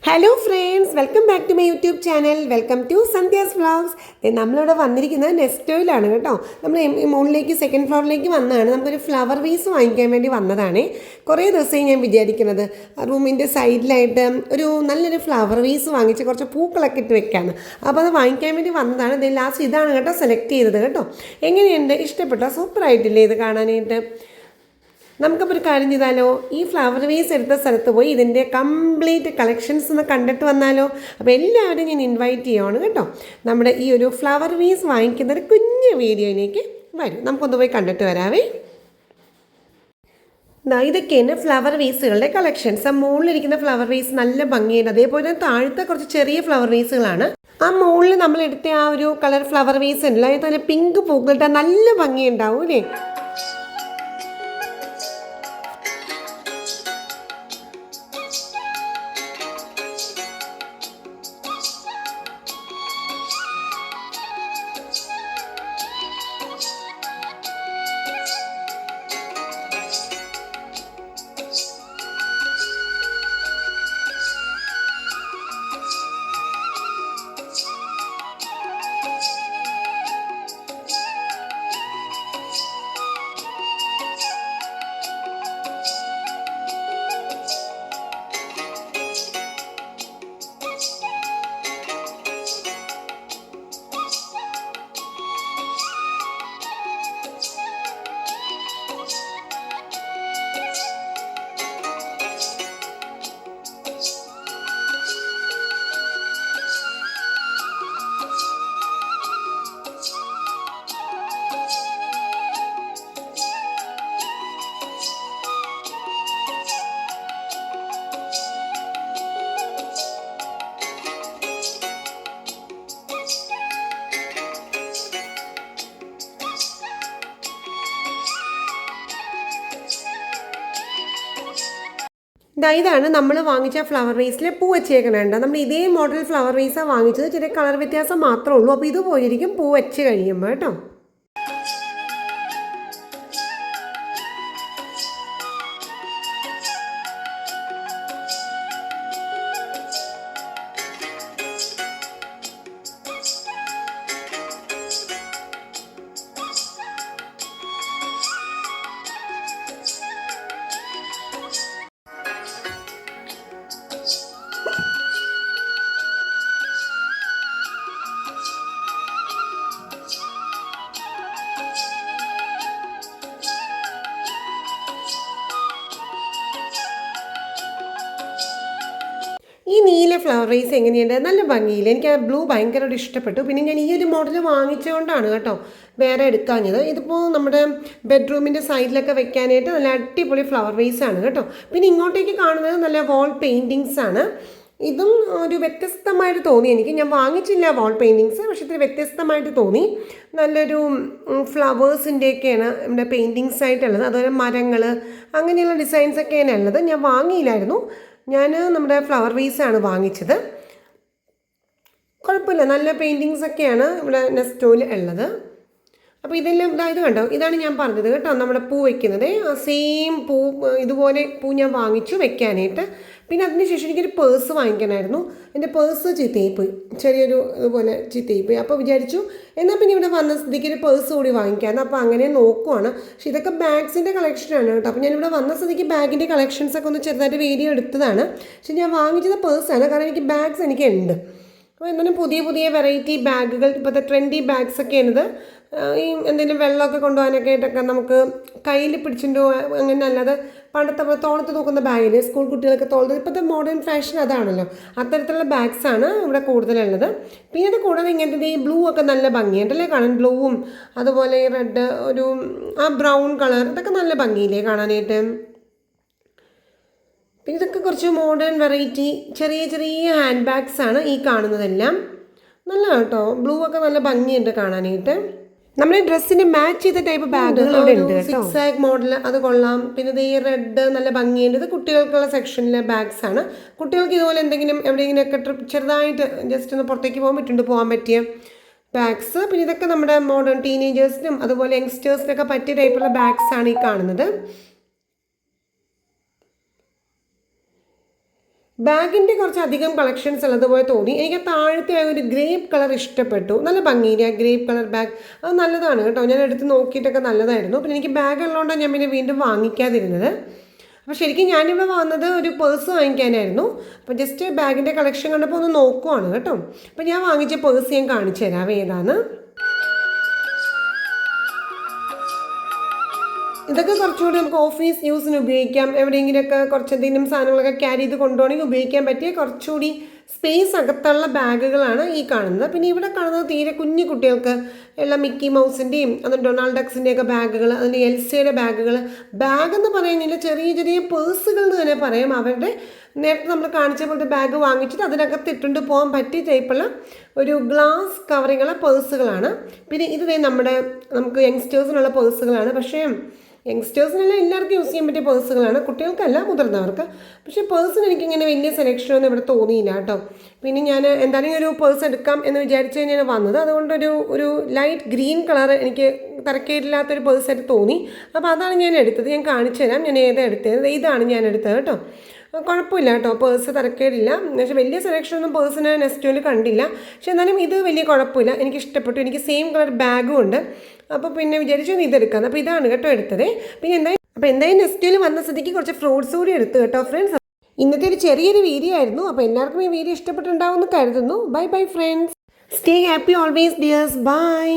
Hello friends, welcome back to my YouTube channel. Welcome to Sandhya's vlogs. നമ്മളിവിടെ വന്നിരിക്കുന്നത് നെസ്റ്റോയിലാണ് കേട്ടോ. നമ്മൾ മുകളിലേക്ക് സെക്കൻഡ് ഫ്ലോറിലേക്ക് വന്നതാണ്. നമുക്കൊരു ഫ്ലവർ വേസ് വാങ്ങിക്കാൻ വേണ്ടി വന്നതാണ്. കുറേ ദിവസമായി ഞാൻ വിചാരിക്കുന്നത് റൂമിൻ്റെ സൈഡിലായിട്ട് ഒരു നല്ലൊരു ഫ്ലവർ വേസ് വാങ്ങിച്ച് കുറച്ച് പൂക്കളൊക്കെ ഇട്ട് വെക്കാമെന്ന്. അപ്പോൾ അത് വാങ്ങിക്കാൻ വേണ്ടി വന്നതാണ്. ഇത് ലാസ്റ്റ് ഇതാണ് കേട്ടോ സെലക്ട് ചെയ്തത് കേട്ടോ. എങ്ങനെയുണ്ട്, ഇഷ്ടപ്പെട്ടോ? സൂപ്പറായിട്ടില്ലേ ഇത് കാണാനായിട്ട്? നമുക്കപ്പോൾ ഒരു കാര്യം ചെയ്താലോ, ഈ ഫ്ലവർ വേസ് എടുത്ത സ്ഥലത്ത് പോയി ഇതിൻ്റെ കംപ്ലീറ്റ് കളക്ഷൻസ് ഒന്ന് കണ്ടിട്ട് വന്നാലോ? അപ്പോൾ എല്ലാവരും ഞാൻ ഇൻവൈറ്റ് ചെയ്യുകയാണ് കേട്ടോ. നമ്മുടെ ഈ ഒരു ഫ്ലവർ വേസ് വാങ്ങിക്കുന്ന ഒരു കുഞ്ഞു വീഡിയോയിലേക്ക് വരും. നമുക്കൊന്ന് പോയി കണ്ടിട്ട് വരാവേ. ഇതൊക്കെയാണ് ഫ്ലവർ വേസുകളുടെ കളക്ഷൻസ്. ആ മുകളിലിരിക്കുന്ന ഫ്ലവർ വേസ് നല്ല ഭംഗിയുണ്ട്. അതേപോലെ താഴത്തെ കുറച്ച് ചെറിയ ഫ്ലവർ വേസുകളാണ്. ആ മുകളിൽ നമ്മൾ എടുത്ത ആ ഒരു കളർ ഫ്ലവർ വേസ് ഉണ്ടല്ലോ, അതുപോലെ പിങ്ക് പൂക്കളിട്ട് നല്ല ഭംഗിയുണ്ടാവും അല്ലേ? ഇതാണ് നമ്മൾ വാങ്ങിച്ച ഫ്ലവർ വേസിലെ പൂ വെച്ചേക്കണേണ്ട. നമ്മൾ ഇതേ മോഡൽ ഫ്ലവർ വേസാണ് വാങ്ങിച്ചത്. ചെറിയ കളർ വ്യത്യാസം മാത്രമേ ഉള്ളൂ. അപ്പോൾ ഇതുപോലിരിക്കും പൂ വെച്ച് കഴിയുമ്പോൾ കേട്ടോ. ഈ നീല ഫ്ലവർ വേസ് എങ്ങനെയുണ്ട്? നല്ല ഭംഗിയില്ല. എനിക്ക് ആ ബ്ലൂ ഭയങ്കരമായിട്ട് ഇഷ്ടപ്പെട്ടു. പിന്നെ ഞാൻ ഈ ഒരു മോഡൽ വാങ്ങിച്ചുകൊണ്ടാണ് കേട്ടോ വേറെ എടുക്കാഞ്ഞത്. ഇതിപ്പോൾ നമ്മുടെ ബെഡ്റൂമിൻ്റെ സൈഡിലൊക്കെ വെക്കാനായിട്ട് നല്ല അടിപൊളി ഫ്ലവർ വേസ് ആണ് കേട്ടോ. പിന്നെ ഇങ്ങോട്ടേക്ക് കാണുന്നത് നല്ല വാൾ പെയിൻറ്റിങ്സ് ആണ്. ഇതും ഒരു വ്യത്യസ്തമായിട്ട് തോന്നി എനിക്ക്. ഞാൻ വാങ്ങിച്ചില്ല വാൾ പെയിൻറ്റിങ്സ്, പക്ഷേ ഇത്തിരി വ്യത്യസ്തമായിട്ട് തോന്നി. നല്ലൊരു ഫ്ലവേഴ്സിൻ്റെയൊക്കെയാണ് നമ്മുടെ പെയിൻറ്റിങ്സ് ആയിട്ടുള്ളത്. അതുപോലെ മരങ്ങൾ അങ്ങനെയുള്ള ഡിസൈൻസൊക്കെയാണ് ഉള്ളത്. ഞാൻ വാങ്ങിയില്ലായിരുന്നു. ഞാൻ നമ്മുടെ ഫ്ലവർ വേസാണ് വാങ്ങിച്ചത്. കുഴപ്പമില്ല, നല്ല പെയിൻറ്റിങ്സ് ഒക്കെയാണ് ഇവിടെ നെസ്റ്റോയിൽ ഉള്ളത്. അപ്പോൾ ഇതെല്ലാം ഇത് കണ്ടോ, ഇതാണ് ഞാൻ പറഞ്ഞത് കേട്ടോ, നമ്മുടെ പൂ വയ്ക്കുന്നത്. ആ സെയിം പൂ ഇതുപോലെ പൂ ഞാൻ വാങ്ങിച്ചു വെക്കാനായിട്ട്. പിന്നെ അതിനുശേഷം എനിക്കൊരു പേഴ്സ് വാങ്ങിക്കണമായിരുന്നു. എൻ്റെ പേഴ്സ് ചീത്തയായിപ്പോയി, ചെറിയൊരു ഇതുപോലെ ചീത്തയായിപ്പോയി. അപ്പോൾ വിചാരിച്ചു എന്നാൽ പിന്നെ ഇവിടെ വന്ന സ്ഥിതിക്ക് ഒരു പേഴ്സ് കൂടി വാങ്ങിക്കാമെന്ന്. അപ്പോൾ അങ്ങനെ നോക്കുവാണ്. പക്ഷേ ഇതൊക്കെ ബാഗ്സിൻ്റെ കളക്ഷനാണ് കേട്ടോ. അപ്പോൾ ഞാനിവിടെ വന്ന സ്ഥിതിക്ക് ബാഗിൻ്റെ കളക്ഷൻസൊക്കെ ഒന്ന് ചെറുതായിട്ട് വീഡിയോ എടുത്തതാണ്. പക്ഷേ ഞാൻ വാങ്ങിച്ചത് പേഴ്സാണ്, കാരണം എനിക്ക് ബാഗ്സ് എനിക്കുണ്ട്. അപ്പോൾ എന്നാലും പുതിയ പുതിയ വെറൈറ്റി ബാഗുകൾ, ഇപ്പോഴത്തെ ട്രെൻഡി ബാഗ്സൊക്കെയാണിത്. ഈ എന്തെങ്കിലും വെള്ളമൊക്കെ കൊണ്ടുപോകാനൊക്കെ ആയിട്ടൊക്കെ നമുക്ക് കയ്യിൽ പിടിച്ചിട്ടോ അങ്ങനെ, അല്ലാതെ പണ്ടത്തെ തോളത്ത് തൂക്കുന്ന ബാഗിൽ സ്കൂൾ കുട്ടികൾക്ക് തോളത്ത്, ഇപ്പോഴത്തെ മോഡേൺ ഫാഷൻ അതാണല്ലോ, അത്തരത്തിലുള്ള ബാഗ്സാണ് ഇവിടെ കൂടുതലുള്ളത്. പിന്നെ അത് കൂടാതെ ഇങ്ങനത്തെ ഈ ബ്ലൂ ഒക്കെ നല്ല ഭംഗിയുണ്ടല്ലേ കാണാൻ. ബ്ലൂവും അതുപോലെ ഈ റെഡ്, ഒരു ആ ബ്രൗൺ കളർ, ഇതൊക്കെ നല്ല ഭംഗിയില്ലേ കാണാനായിട്ട്. പിന്നെ ഇതൊക്കെ കുറച്ച് മോഡേൺ വെറൈറ്റി ചെറിയ ചെറിയ ഹാൻഡ് ബാഗ്സാണ് ഈ കാണുന്നതെല്ലാം. നല്ല കേട്ടോ, ബ്ലൂ ഒക്കെ നല്ല ഭംഗിയുണ്ട് കാണാനായിട്ട്. നമ്മുടെ ഡ്രസ്സിന് മാച്ച് ചെയ്ത ടൈപ്പ് ബാഗുകൾ ഇവിടെ ഉണ്ട്. സിക്സാഗ് മോഡൽ, അത് കൊള്ളാം. പിന്നെ ഇത് ഈ റെഡ് നല്ല ഭംഗിയുണ്ട്. ഇത് കുട്ടികൾക്കുള്ള സെക്ഷനിലെ ബാഗ്സ് ആണ്. കുട്ടികൾക്ക് ഇതുപോലെ എന്തെങ്കിലും എവിടെയെങ്കിലുമൊക്കെ ട്രിപ്പ് ചെറുതായിട്ട് ജസ്റ്റ് ഒന്ന് പുറത്തേക്ക് പോകാൻ പറ്റിയ ബാഗ്സ്. പിന്നെ ഇതൊക്കെ നമ്മുടെ മോഡേൺ ടീനേജേഴ്സിനും അതുപോലെ യങ്സ്റ്റേഴ്സിനൊക്കെ പറ്റിയ ടൈപ്പുള്ള ബാഗ്സ് ആണ് ഈ കാണുന്നത്. ബാഗിൻ്റെ കുറച്ചധികം കളക്ഷൻസ് ഉള്ളതുപോലെ തോന്നി. എനിക്ക് താഴത്തെ ആ ഒരു ഗ്രേപ്പ് കളർ ഇഷ്ടപ്പെട്ടു. നല്ല ഭംഗിയില്ല ഗ്രേപ്പ് കളർ ബാഗ്. അത് നല്ലതാണ് കേട്ടോ. ഞാൻ എടുത്ത് നോക്കിയിട്ടൊക്കെ നല്ലതായിരുന്നു. പിന്നെ എനിക്ക് ബാഗ് ഉള്ളതുകൊണ്ടാണ് ഞാൻ പിന്നെ വീണ്ടും വാങ്ങിക്കാതിരുന്നത്. അപ്പോൾ ശരിക്കും ഞാനിവിടെ വന്നത് ഒരു പേഴ്സ് വാങ്ങിക്കാനായിരുന്നു. അപ്പോൾ ജസ്റ്റ് ബാഗിൻ്റെ കളക്ഷൻ കണ്ടപ്പോൾ ഒന്ന് നോക്കുവാണ് കേട്ടോ. അപ്പോൾ ഞാൻ വാങ്ങിച്ച പേഴ്സ് ഞാൻ കാണിച്ചു തരാം ഏതാണ്. ഇതൊക്കെ കുറച്ചുകൂടി നമുക്ക് ഓഫീസ് യൂസിന് ഉപയോഗിക്കാം. എവിടെയെങ്കിലുമൊക്കെ കുറച്ചധികം സാധനങ്ങളൊക്കെ ക്യാരി ചെയ്ത് കൊണ്ടുപോകണമെങ്കിൽ ഉപയോഗിക്കാൻ പറ്റിയ കുറച്ചുകൂടി സ്പേസ് അകത്തുള്ള ബാഗുകളാണ് ഈ കാണുന്നത്. പിന്നെ ഇവിടെ കാണുന്നത് തീരെ കുഞ്ഞു കുട്ടികൾക്ക് എല്ലാം മിക്കി മൗസിൻ്റെയും അതും ഡൊണാൾഡ് ഡക്സിൻ്റെയൊക്കെ ബാഗുകൾ, അതിൻ്റെ എൽസയുടെ ബാഗുകൾ. ബാഗെന്ന് പറയുന്നില്ല, ചെറിയ ചെറിയ പേഴ്സുകൾ എന്ന് തന്നെ പറയാം. അവരുടെ നേരത്തെ നമ്മൾ കാണിച്ച പോലത്തെ ബാഗ് വാങ്ങിച്ചിട്ട് അതിനകത്ത് ഇട്ടുകൊണ്ട് പോകാൻ പറ്റിയ ടൈപ്പുള്ള ഒരു ഗ്ലാസ് കവറിങ്ങുള്ള പേഴ്സുകളാണ്. പിന്നെ ഇത് നമുക്ക് യങ്സ്റ്റേഴ്സിനുള്ള പേഴ്സുകളാണ്. പക്ഷേ യങ്സ്റ്റേഴ്സിനെല്ലാം എല്ലാവർക്കും യൂസ് ചെയ്യാൻ പറ്റിയ പേഴ്സുകളാണ്, കുട്ടികൾക്കല്ല മുതിർന്നവർക്ക്. പക്ഷേ പേഴ്സിന് എനിക്കിങ്ങനെ വലിയ സെലക്ഷനൊന്നും ഇവിടെ തോന്നിയില്ല കേട്ടോ. പിന്നെ ഞാൻ എന്തായാലും ഒരു പേഴ്സ് എടുക്കാം എന്ന് വിചാരിച്ച് കഴിഞ്ഞാൽ വന്നത്. അതുകൊണ്ടൊരു ലൈറ്റ് ഗ്രീൻ കളർ എനിക്ക് തരക്കേടില്ലാത്തൊരു പേഴ്സായിട്ട് തോന്നി. അപ്പോൾ അതാണ് ഞാൻ എടുത്തത്. ഞാൻ കാണിച്ചു തരാം ഞാൻ ഏതാണ് എടുത്തത്. ഇതാണ് ഞാൻ എടുത്തത് കേട്ടോ. കുഴപ്പമില്ല കേട്ടോ, പേഴ്സ് തരക്കേടില്ല. പക്ഷേ വലിയ സെലക്ഷനൊന്നും പേഴ്സിന് നെസ്റ്റോയിൽ കണ്ടില്ല. പക്ഷെ എന്നാലും ഇത് വലിയ കുഴപ്പമില്ല, എനിക്ക് ഇഷ്ടപ്പെട്ടു. എനിക്ക് സെയിം കളർ ബാഗും ഉണ്ട്. അപ്പോൾ പിന്നെ വിചാരിച്ചു ഇതെടുക്കാം. അപ്പോൾ ഇതാണ് കേട്ടോ എടുത്തത്. പിന്നെ എന്തായാലും നെസ്റ്റോയിൽ വന്ന സ്ഥിതിക്ക് കുറച്ച് ഫ്രൂട്ട്സ് കൂടി എടുത്തു കേട്ടോ ഫ്രണ്ട്സ്. ഇന്നത്തെ ഒരു ചെറിയൊരു വീഡിയോ ആയിരുന്നു. അപ്പോൾ എല്ലാവർക്കും ഈ വീഡിയോ ഇഷ്ടപ്പെട്ടുണ്ടാവുമെന്ന് കരുതുന്നു. Bye bye friends. Stay happy always dears. By.